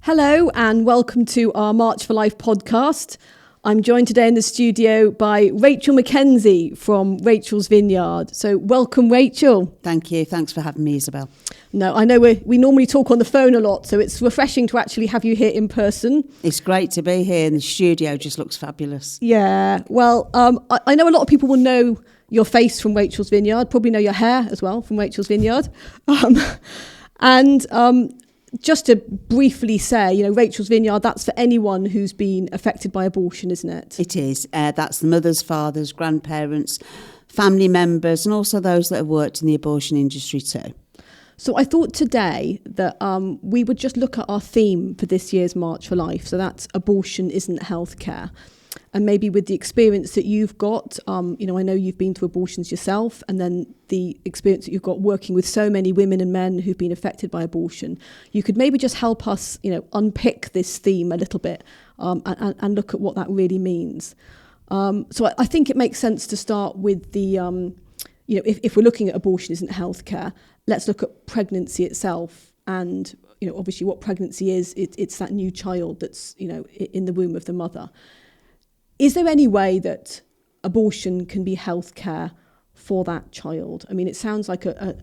Hello and welcome to our March for Life podcast. I'm joined today in the studio by Rachel Mackenzie from Rachel's Vineyard. So welcome, Rachel. Thank you. Thanks for having me, Isabel. No, I know we normally talk on the phone a lot, so it's refreshing to actually have you here in person. It's great to be here, and the studio just looks fabulous. Yeah, well, I know a lot of people will know your face from Rachel's Vineyard, probably know your hair as well from Rachel's Vineyard. Just to briefly say, Rachel's Vineyard, that's for anyone who's been affected by abortion, isn't it? It is. That's the mothers, fathers, grandparents, family members, and also those that have worked in the abortion industry too. So I thought today that we would just look at our theme for this year's March for Life. So that's abortion isn't healthcare. And maybe with the experience that you've got, I know you've been through abortions yourself, and then the experience that you've got working with so many women and men who've been affected by abortion, you could maybe just help us, unpick this theme a little bit and look at what that really means. So I think it makes sense to start with the, if we're looking at abortion isn't healthcare, let's look at pregnancy itself. And, obviously what pregnancy is, it's that new child that's, in the womb of the mother. Is there any way that abortion can be healthcare for that child? I mean, it sounds like a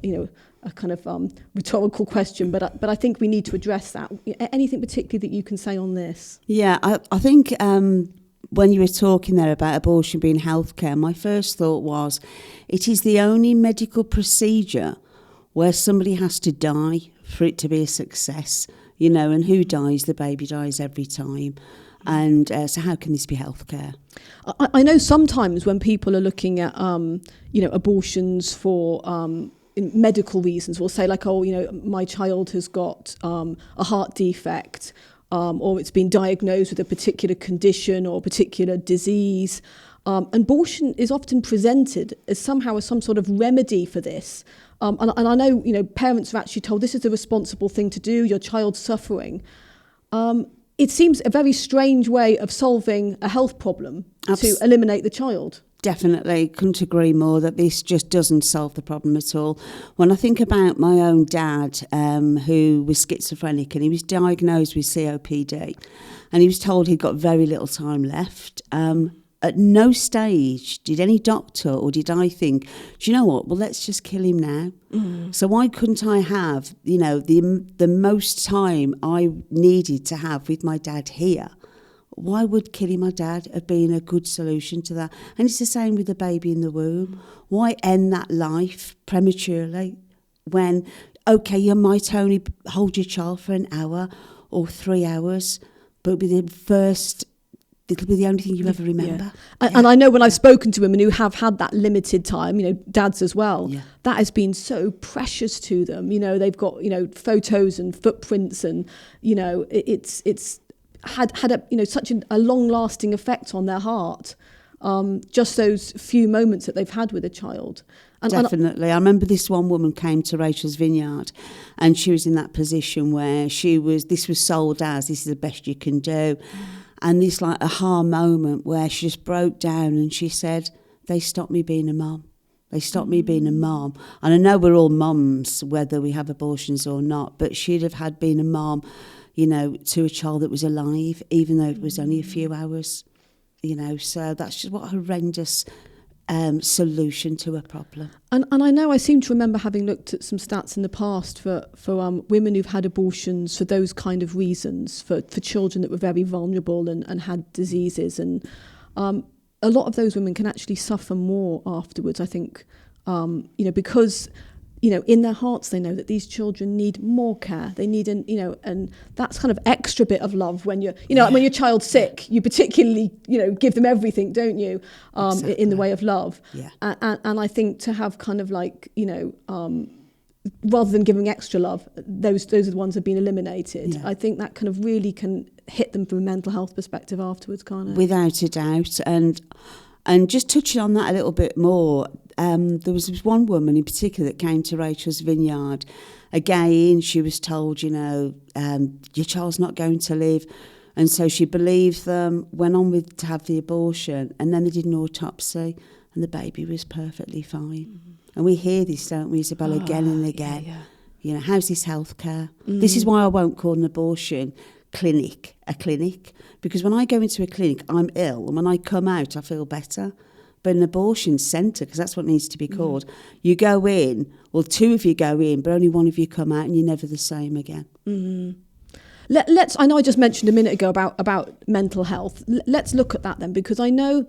kind of rhetorical question, but I think we need to address that. Anything particularly that you can say on this? Yeah, I think when you were talking there about abortion being healthcare, my first thought was it is the only medical procedure where somebody has to die for it to be a success, and who dies? The baby dies every time. And so how can this be healthcare? I know sometimes when people are looking at, abortions for medical reasons, will say like, my child has got a heart defect or it's been diagnosed with a particular condition or a particular disease. Abortion is often presented as some sort of remedy for this. And I know, parents are actually told this is the responsible thing to do, your child's suffering. It seems a very strange way of solving a health problem to eliminate the child. Definitely, couldn't agree more that this just doesn't solve the problem at all. When I think about my own dad, who was schizophrenic, and he was diagnosed with COPD, and he was told he'd got very little time left. At no stage did any doctor or did I think, do you know what, well, let's just kill him now. So why couldn't I have, the most time I needed to have with my dad here? Why would killing my dad have been a good solution to that? And it's the same with the baby in the womb. Why end that life prematurely when, okay, you might only hold your child for an hour or 3 hours, but with the first... it'll be the only thing you ever remember. Yeah. And I know when I've spoken to women who have had that limited time, dads as well, that has been so precious to them. They've got, photos and footprints and, it's had a, such a long-lasting effect on their heart. Just those few moments that they've had with a child. Definitely. I remember this one woman came to Rachel's Vineyard and she was in that position where this was sold as, this is the best you can do. And this like aha moment where she just broke down and she said, they stopped me being a mum. They stopped me being a mum. And I know we're all mums, whether we have abortions or not, but she'd have had been a mum, to a child that was alive, even though it was only a few hours, So that's just what a horrendous solution to a problem. And I know I seem to remember having looked at some stats in the past for women who've had abortions for those kind of reasons, for children that were very vulnerable and had diseases. And a lot of those women can actually suffer more afterwards, I think, because... in their hearts, they know that these children need more care. They need, and that's kind of extra bit of love when when your child's sick, you particularly, give them everything, don't you? Exactly. In the way of love. Yeah. And I think to have kind of like, rather than giving extra love, those are the ones that have been eliminated. Yeah. I think that kind of really can hit them from a mental health perspective afterwards, can't it? Without a doubt. And just touching on that a little bit more, there was this one woman in particular that came to Rachel's Vineyard. Again, she was told, your child's not going to live. And so she believed them, went on to have the abortion, and then they did an autopsy, and the baby was perfectly fine. Mm-hmm. And we hear this, don't we, Isabel, again and again. Yeah. How's this healthcare? Mm. This is why I won't call an abortion a clinic, because when I go into a clinic, I'm ill, and when I come out, I feel better. But an abortion centre, because that's what it needs to be called, you go in, well, 2 of you go in, but only 1 of you come out, and you're never the same again. Let's. I know I just mentioned a minute ago about mental health. Let's look at that then, because I know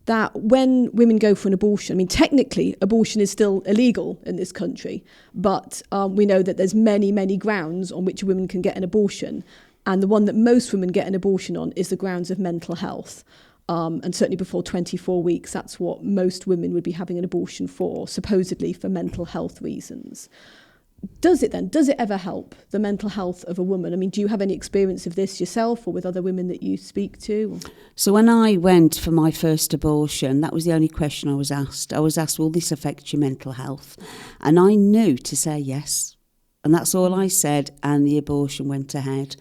that when women go for an abortion, I mean, technically, abortion is still illegal in this country, but we know that there's many, many grounds on which women can get an abortion. And the one that most women get an abortion on is the grounds of mental health. And certainly before 24 weeks, that's what most women would be having an abortion for, supposedly for mental health reasons. Does it ever help the mental health of a woman? I mean, do you have any experience of this yourself or with other women that you speak to? So when I went for my first abortion, that was the only question I was asked. I was asked, will this affect your mental health? And I knew to say yes. And that's all I said, and the abortion went ahead.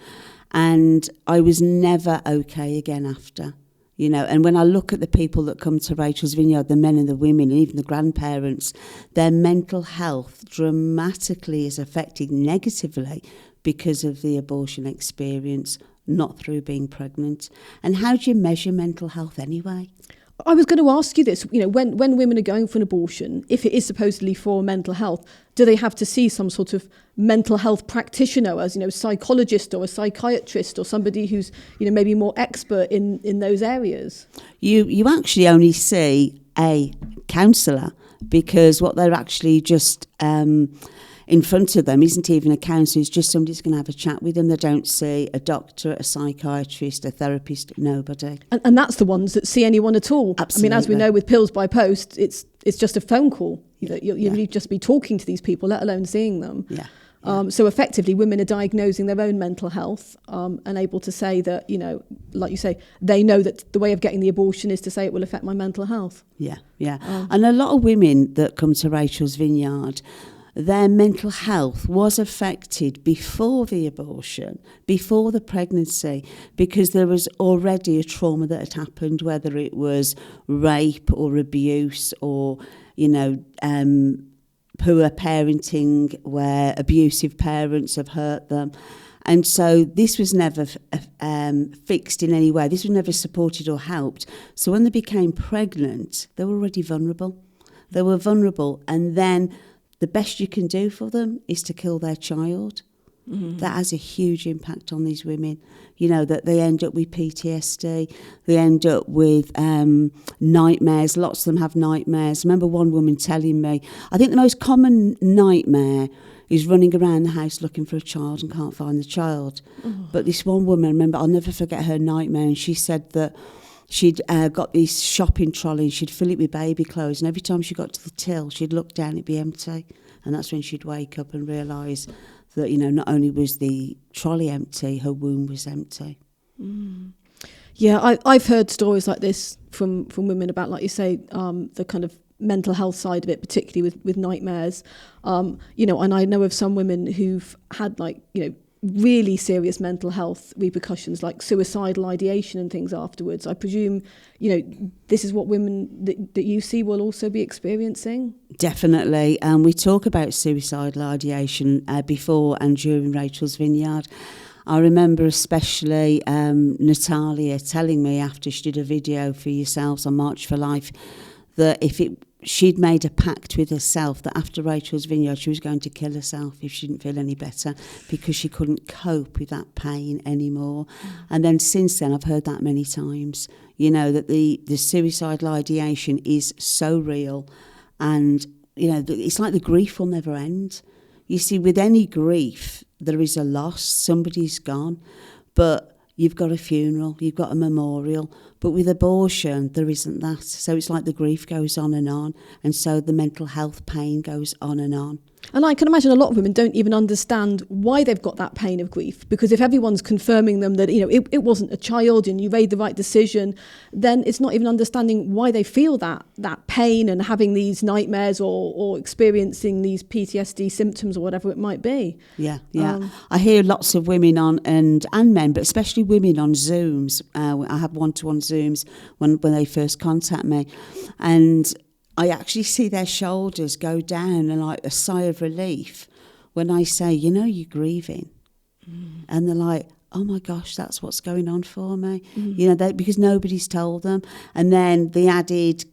And I was never okay again after. You know, and when I look at the people that come to Rachel's Vineyard, the men and the women and even the grandparents, their mental health dramatically is affected negatively because of the abortion experience, not through being pregnant. And how do you measure mental health anyway? I was going to ask you this, you know, when women are going for an abortion, if it is supposedly for mental health, do they have to see some sort of mental health practitioner, as, you know, psychologist or a psychiatrist or somebody who's, you know, maybe more expert in those areas? You actually only see a counsellor, because what they're actually just in front of them isn't even a counsellor, it's just somebody who's going to have a chat with them. They don't see a doctor, a psychiatrist, a therapist, nobody. And that's the ones that see anyone at all. Absolutely. I mean, as we know with pills by post, it's just a phone call. You'll just be talking to these people, let alone seeing them. So effectively, women are diagnosing their own mental health and able to say that, you know, like you say, they know that the way of getting the abortion is to say it will affect my mental health. And a lot of women that come to Rachel's Vineyard, their mental health was affected before the abortion, before the pregnancy, because there was already a trauma that had happened, whether it was rape or abuse or, you know, poor parenting where abusive parents have hurt them. And so this was never fixed in any way. This was never supported or helped. So when they became pregnant, they were already vulnerable. They were vulnerable, and then the best you can do for them is to kill their child. That has a huge impact on these women. You know, that they end up with PTSD, they end up with nightmares. Lots of them have nightmares. I remember one woman telling me, I think the most common nightmare is running around the house looking for a child and can't find the child. But this one woman, I remember, I'll never forget her nightmare, and she said that she'd got this shopping trolley and she'd fill it with baby clothes, and every time she got to the till, she'd look down, it'd be empty. And that's when she'd wake up and realise that, you know, not only was the trolley empty, her womb was empty. Yeah, I've heard stories like this from women about, like you say, the kind of mental health side of it, particularly with nightmares. You know, and I know of some women who've had, like, you know, really serious mental health repercussions, like suicidal ideation and things afterwards. I presume, you know, this is what women that you see will also be experiencing? Definitely. And we talk about suicidal ideation before and during Rachel's Vineyard. I remember especially Natalia telling me after she did a video for yourselves on March for Life that she'd made a pact with herself that after Rachel's Vineyard she was going to kill herself if she didn't feel any better, because she couldn't cope with that pain anymore. And then since then I've heard that many times, you know, that the suicidal ideation is so real, and, you know, it's like the grief will never end. You see, with any grief there is a loss, somebody's gone, but you've got a funeral, you've got a memorial. But with abortion, there isn't that. So it's like the grief goes on, and so the mental health pain goes on and on. And I can imagine a lot of women don't even understand why they've got that pain of grief, because if everyone's confirming them that, you know, it wasn't a child and you made the right decision, then it's not even understanding why they feel that pain and having these nightmares or experiencing these PTSD symptoms or whatever it might be. Yeah. I hear lots of women on and men, but especially women on Zooms. I have one-to-one Zooms when they first contact me, and I actually see their shoulders go down and like a sigh of relief when I say, you know, you're grieving. And they're like, oh my gosh, that's what's going on for me. Because nobody's told them. And then the added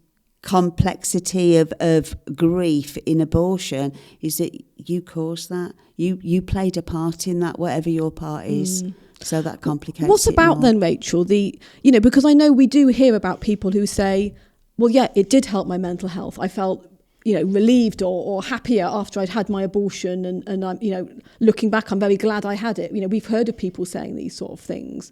complexity of grief in abortion is that you caused that. You played a part in that, whatever your part is. So that complicates What's it about more. then, Rachel? Because I know we do hear about people who say, well, yeah, it did help my mental health. I felt, relieved or happier after I'd had my abortion. And I'm, looking back, I'm very glad I had it. We've heard of people saying these sort of things.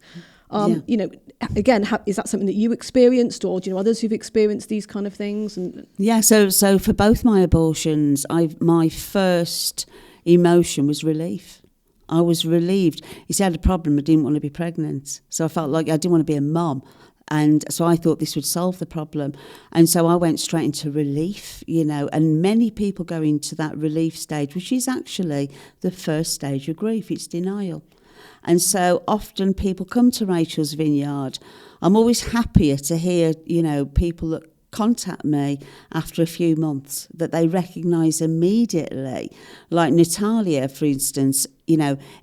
Again, is that something that you experienced, or do you know others who've experienced these kind of things? Yeah, so for both my abortions, my first emotion was relief. I was relieved. You see, I had a problem. I didn't want to be pregnant. So I felt like I didn't want to be a mum. And so I thought this would solve the problem. And so I went straight into relief, and many people go into that relief stage, which is actually the first stage of grief. It's denial. And so often people come to Rachel's Vineyard. I'm always happier to hear, people that contact me after a few months that they recognise immediately. Like Natalia, for instance,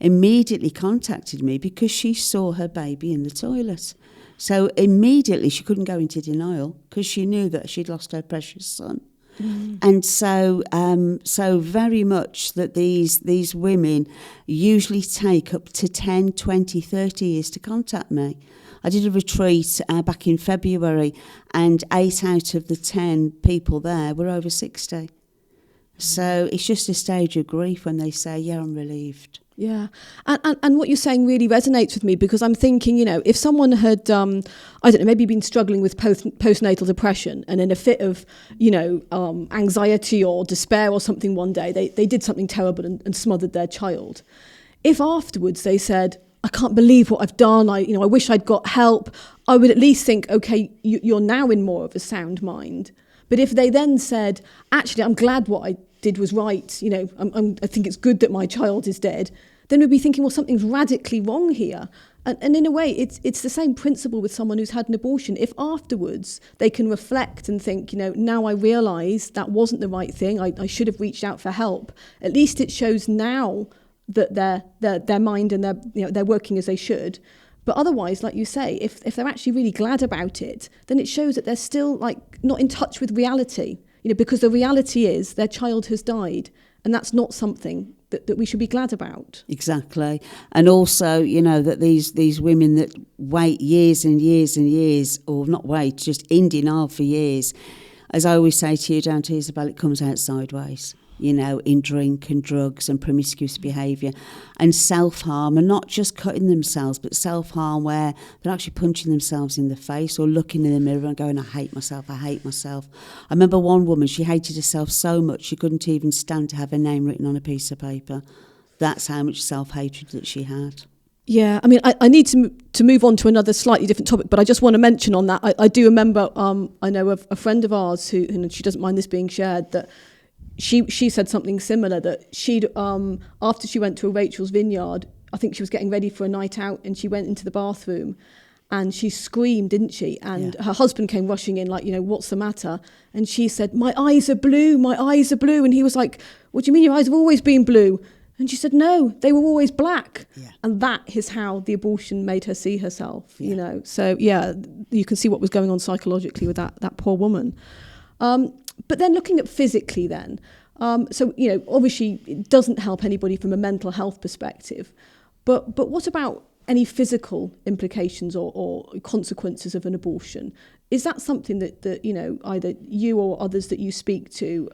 immediately contacted me because she saw her baby in the toilet. So immediately she couldn't go into denial because she knew that she'd lost her precious son. And so very much that these women usually take up to 10, 20, 30 years to contact me. I did a retreat back in February, and 8 out of the 10 people there were over 60. So it's just a stage of grief when they say, yeah, I'm relieved. Yeah. And what you're saying really resonates with me, because I'm thinking, if someone had, maybe been struggling with postnatal depression, and in a fit of, anxiety or despair or something one day, they did something terrible and smothered their child. If afterwards they said, I can't believe what I've done, I wish I'd got help, I would at least think, okay, you're now in more of a sound mind. But if they then said, actually, I'm glad what I did was right, I think it's good that my child is dead, then we'd be thinking, well, something's radically wrong here. And in a way, it's the same principle with someone who's had an abortion. If afterwards they can reflect and think, now I realise that wasn't the right thing, I should have reached out for help, at least it shows now that their mind and they're working as they should. But otherwise, like you say, if they're actually really glad about it, then it shows that they're still not in touch with reality. Because the reality is their child has died, and that's not something that we should be glad about. Exactly. And also, that these women that wait years and years and years, or not wait, just in denial for years, as I always say to you, down to Isabel, it comes out sideways. In drink and drugs and promiscuous behaviour and self-harm, and not just cutting themselves, but self-harm where they're actually punching themselves in the face or looking in the mirror and going, I hate myself. I remember one woman, she hated herself so much she couldn't even stand to have her name written on a piece of paper. That's how much self-hatred that she had. Yeah, I mean, I need to move on to another slightly different topic, but I just want to mention on that, I do remember, I know of a friend of ours who, and she doesn't mind this being shared, that she said something similar, that she'd after she went to a Rachel's Vineyard, I think she was getting ready for a night out, and she went into the bathroom and she screamed, didn't she? And her husband came rushing in like, what's the matter? And she said, my eyes are blue. And he was like, what do you mean your eyes have always been blue? And she said, no, they were always black. Yeah. And that is how the abortion made her see herself, So, yeah, you can see what was going on psychologically with that poor woman. But then looking at physically then, obviously it doesn't help anybody from a mental health perspective, but what about any physical implications or consequences of an abortion? Is that something that either you or others that you speak to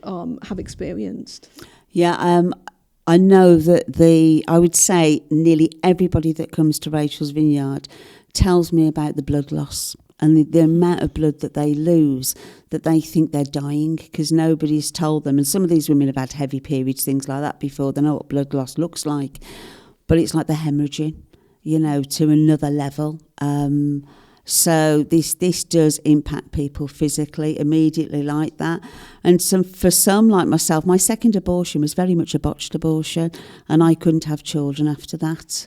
have experienced? Yeah, I know that I would say nearly everybody that comes to Rachel's Vineyard tells me about the blood loss. And the amount of blood that they lose, that they think they're dying because nobody's told them. And some of these women have had heavy periods, things like that before. They know what blood loss looks like. But it's like the hemorrhaging, to another level. So this does impact people physically, immediately like that. And for some, like myself, my second abortion was very much a botched abortion, and I couldn't have children after that.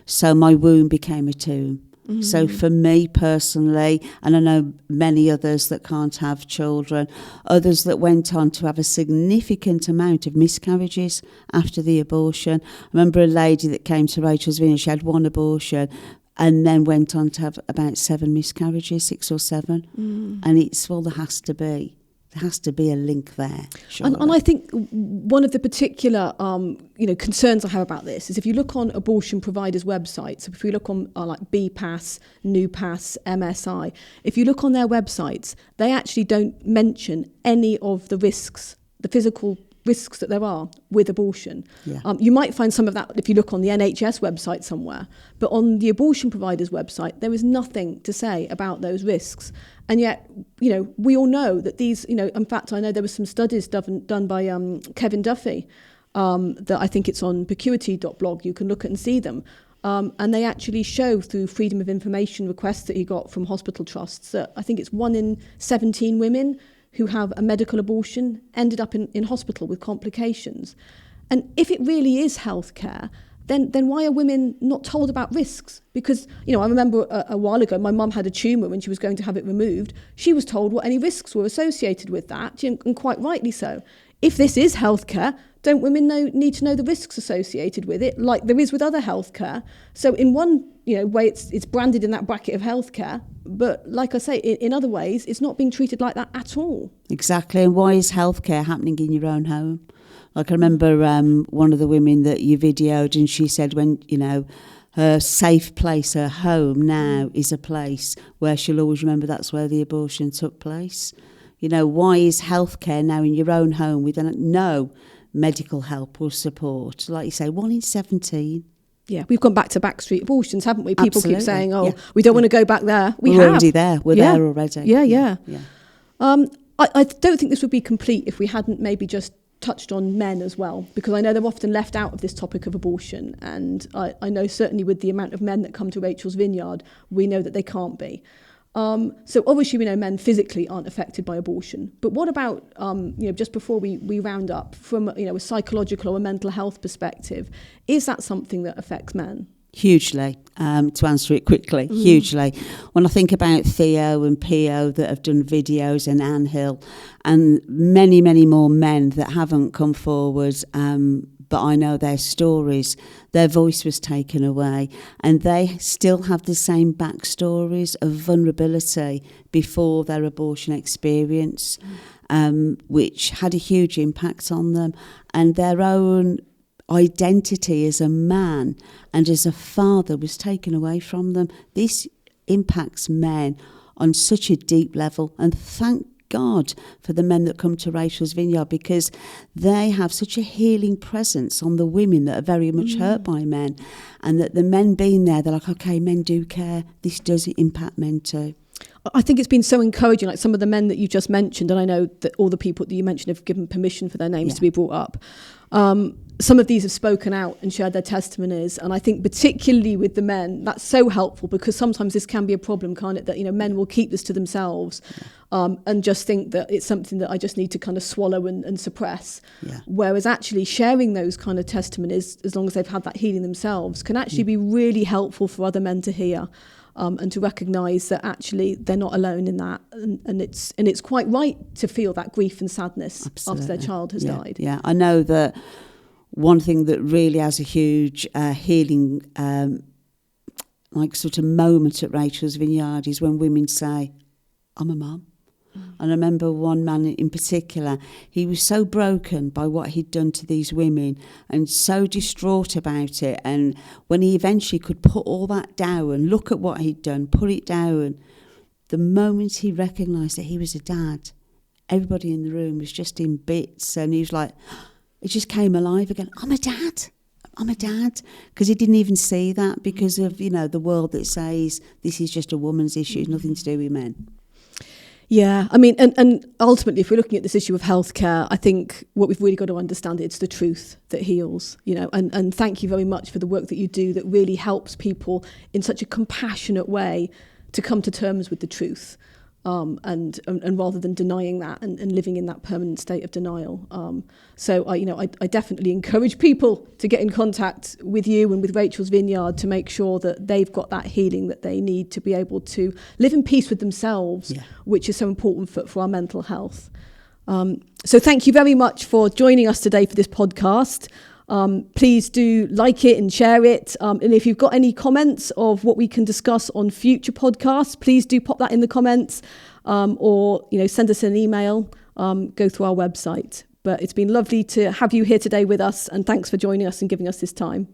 So my womb became a tomb. So for me personally, and I know many others that can't have children, others that went on to have a significant amount of miscarriages after the abortion. I remember a lady that came to Rachel's Vineyard, she had one abortion and then went on to have about 7 miscarriages, 6 or 7. And it's, well, there has to be a link there. And I think one of the particular concerns I have about this is if you look on abortion providers' websites, so if we look on like BPAS, NUPAS, MSI, if you look on their websites, they actually don't mention any of the risks, the physical risks that there are with abortion. Yeah. You might find some of that if you look on the NHS website somewhere, but on the abortion provider's website, there is nothing to say about those risks. And yet, we all know that these, in fact, I know there were some studies done by Kevin Duffy that I think it's on Percuity.blog. You can look at and see them. And they actually show through freedom of information requests that he got from hospital trusts that I think it's 1 in 17 women who have a medical abortion ended up in hospital with complications. And if it really is healthcare, then why are women not told about risks? Because, I remember a while ago, my mum had a tumour when she was going to have it removed. She was told what any risks were associated with that, and quite rightly so. If this is healthcare, don't women need to know the risks associated with it, like there is with other healthcare? So in one way, it's branded in that bracket of healthcare, but like I say, in other ways, it's not being treated like that at all. Exactly. And why is healthcare happening in your own home? Like I remember one of the women that you videoed, and she said when, her safe place, her home now is a place where she'll always remember that's where the abortion took place. Why is healthcare now in your own home with no medical help or support? Like you say, 1 in 17. Yeah, we've gone back to backstreet abortions, haven't we? People Absolutely. Keep saying, we don't want to go back there. We're already there. We're there already. Yeah. I don't think this would be complete if we hadn't maybe just touched on men as well, because I know they're often left out of this topic of abortion. And I know certainly with the amount of men that come to Rachel's Vineyard, we know that they can't be. So obviously we know men physically aren't affected by abortion, but what about just before we round up from a psychological or a mental health perspective, is that something that affects men? Hugely, to answer it quickly, hugely. When I think about Theo and Pio that have done videos, and Anne Hill, and many, many more men that haven't come forward, but I know their stories, their voice was taken away, and they still have the same backstories of vulnerability before their abortion experience, which had a huge impact on them, and their own identity as a man and as a father was taken away from them. This impacts men on such a deep level, and thank God for the men that come to Rachel's Vineyard, because they have such a healing presence on the women that are very much hurt by men, and that the men being there, they're like, okay, men do care, this does impact men too. I think it's been so encouraging, like some of the men that you just mentioned, and I know that all the people that you mentioned have given permission for their names to be brought up. Some of these have spoken out and shared their testimonies, and I think particularly with the men, that's so helpful, because sometimes this can be a problem, can't it, that men will keep this to themselves and just think that it's something that I just need to kind of swallow and suppress. Whereas actually sharing those kind of testimonies, as long as they've had that healing themselves, can actually be really helpful for other men to hear. And to recognise that actually they're not alone in that, and it's quite right to feel that grief and sadness after their child has died. Yeah, I know that one thing that really has a huge healing, sort of moment at Rachel's Vineyard is when women say, "I'm a mum." And I remember one man in particular, he was so broken by what he'd done to these women and so distraught about it. And when he eventually could put all that down, look at what he'd done, put it down, the moment he recognised that he was a dad, everybody in the room was just in bits. And he was like, it just came alive again. I'm a dad. Because he didn't even see that because of, the world that says this is just a woman's issue, nothing to do with men. Yeah, I mean, and ultimately, if we're looking at this issue of healthcare, I think what we've really got to understand, it's the truth that heals, and thank you very much for the work that you do that really helps people in such a compassionate way to come to terms with the truth. and rather than denying that and living in that permanent state of denial. So I definitely encourage people to get in contact with you and with Rachel's Vineyard to make sure that they've got that healing that they need to be able to live in peace with themselves, which is so important for our mental health. So thank you very much for joining us today for this podcast. Please do like it and share it. And if you've got any comments of what we can discuss on future podcasts, please do pop that in the comments, or send us an email, go through our website. But it's been lovely to have you here today with us, and thanks for joining us and giving us this time.